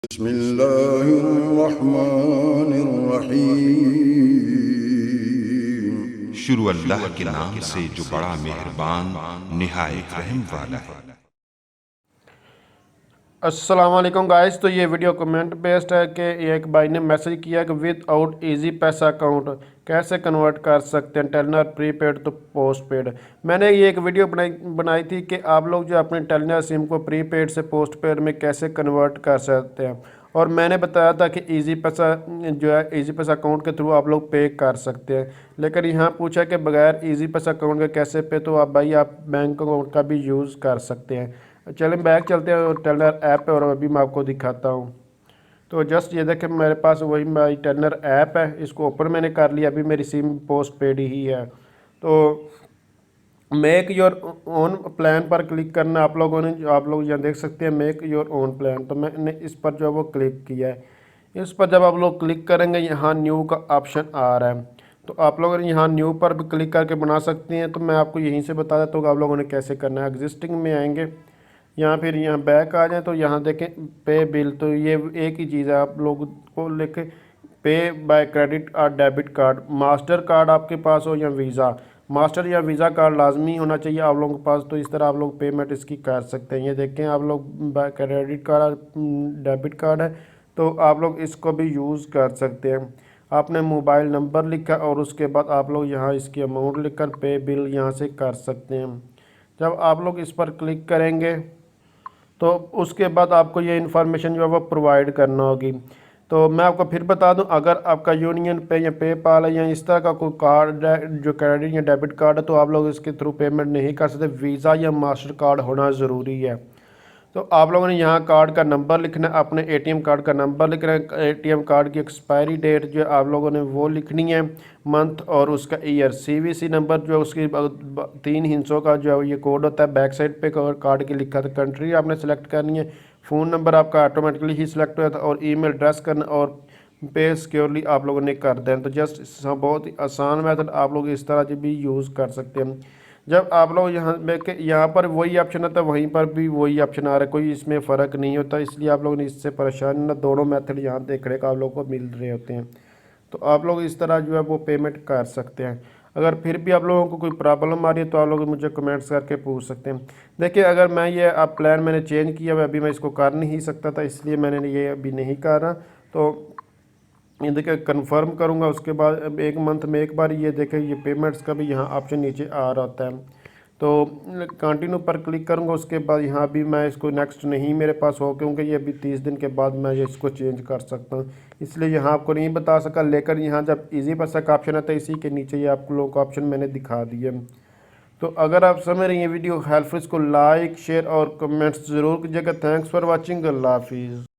बिस्मिल्लाहिर्रहमानिर्रहीम। शुरू अल्लाह के नाम से जो बड़ा मेहरबान निहायत रहम वाला है। अस्सलाम वालेकुम गाइस। तो ये वीडियो कमेंट बेस्ड है कि एक भाई ने मैसेज किया कि विद आउट इजी पैसा अकाउंट कैसे कन्वर्ट कर सकते हैं टेलनर प्रीपेड तो पोस्टपेड। मैंने ये एक वीडियो बनाई थी कि आप लोग जो अपने टेलनर सिम को प्रीपेड से पोस्टपेड में कैसे कन्वर्ट कर सकते हैं, और मैंने बताया था कि इजी पैसा जो है इजी पैसा अकाउंट के थ्रू आप लोग पे कर सकते हैं। लेकिन यहाँ पूछा कि बगैर इजी पैसा अकाउंट के कैसे पे, तो आप भाई आप बैंक अकाउंट का भी यूज़ कर सकते हैं। चलें बैक चलते हैं और टेलनर ऐप पे, और अभी मैं आपको दिखाता हूँ। तो जस्ट ये देखें मेरे पास वही माई टेलनर ऐप है, इसको ओपन मैंने कर लिया। अभी मेरी सिम पोस्ट पेड ही है। तो मेक योर ओन प्लान पर क्लिक करना आप लोगों ने, आप लोग यहाँ देख सकते हैं मेक योर ओन प्लान। तो मैंने इस पर जो है वो क्लिक किया है। इस पर जब आप लोग क्लिक करेंगे यहाँ न्यू का ऑप्शन आ रहा है, तो आप लोग यहाँ न्यू पर भी क्लिक करके बना सकते हैं। तो मैं आपको यहीं से बता देता हूँ कि आप लोगों ने कैसे करना है। एग्जिस्टिंग में आएंगे, यहाँ फिर यहाँ बैक आ जाए तो यहाँ देखें पे बिल। तो ये एक ही चीज़ है, आप लोग को लेके पे बाय क्रेडिट और डेबिट कार्ड, मास्टर कार्ड आपके पास हो या वीज़ा, मास्टर या वीज़ा कार्ड लाजमी होना चाहिए आप लोगों के पास। तो इस तरह आप लोग पेमेंट इसकी कर सकते हैं। ये देखें आप लोग by credit card debit card है, तो आप लोग इसको भी यूज़ कर सकते हैं। आपने मोबाइल नंबर लिखा और उसके बाद आप लोग यहाँ इसकी अमाउंट लिखकर पे बिल यहाँ से कर सकते हैं। जब आप लोग इस पर क्लिक करेंगे तो उसके बाद आपको ये इन्फॉर्मेशन जो है वो प्रोवाइड करना होगी। तो मैं आपको फिर बता दूं, अगर आपका यूनियन पे या पेपाल है या इस तरह का कोई कार्ड है जो क्रेडिट या डेबिट कार्ड है, तो आप लोग इसके थ्रू पेमेंट नहीं कर सकते। वीज़ा या मास्टर कार्ड होना ज़रूरी है। तो आप लोगों ने यहाँ कार्ड का नंबर लिखना है, अपने एटीएम कार्ड का नंबर लिखना है, एटीएम कार्ड की एक्सपायरी डेट जो आप लोगों ने वो लिखनी है, मंथ और उसका ईयर, सीवीसी नंबर जो उसकी 3 हिस्सों का जो ये कोड होता है बैक साइड पे कार्ड की लिखा था। कंट्री आपने सेलेक्ट करनी है, फ़ोन नंबर आपका ऑटोमेटिकली ही सिलेक्ट हो जाता है, और ईमेल एड्रेस करना और पे सिक्योरली आप लोगों ने कर देना। तो जस्ट बहुत ही आसान मेथड, आप लोग इस तरह से भी यूज़ कर सकते हैं। जब आप लोग यहाँ पर वही ऑप्शन आता है, वहीं पर भी वही ऑप्शन आ रहा है, कोई इसमें फ़र्क नहीं होता। इसलिए आप लोग इससे परेशान ना, दोनों मेथड यहाँ देखने का आप लोगों को मिल रहे होते हैं। तो आप लोग इस तरह जो है वो पेमेंट कर सकते हैं। अगर फिर भी आप लोगों को कोई प्रॉब्लम आ रही है तो आप लोग मुझे कमेंट्स करके पूछ सकते हैं। देखिए अगर मैं ये अब प्लान मैंने चेंज किया हुआ, अभी मैं इसको कर नहीं सकता था, इसलिए मैंने ये अभी नहीं कर रहा। तो ये देखिए कंफर्म करूँगा, उसके बाद अब 1 मंथ में एक बार ये देखें ये पेमेंट्स का भी यहाँ ऑप्शन नीचे आ रहा होता है। तो कंटिन्यू पर क्लिक करूँगा, उसके बाद यहाँ भी मैं इसको नेक्स्ट नहीं मेरे पास हो, क्योंकि ये अभी 30 दिन के बाद मैं ये इसको चेंज कर सकता हूँ, इसलिए यहाँ आपको नहीं बता सका। लेकर यहाँ जब इजी पैसा का ऑप्शन आता है, इसी के नीचे ये आप लोगों का ऑप्शन मैंने दिखा दिया। तो अगर आप समझ रहे हैं ये वीडियो हेल्पफुल, इसको लाइक शेयर और कमेंट्स ज़रूर कीजिएगा। Thanks for watching. अल्लाह हाफिज़।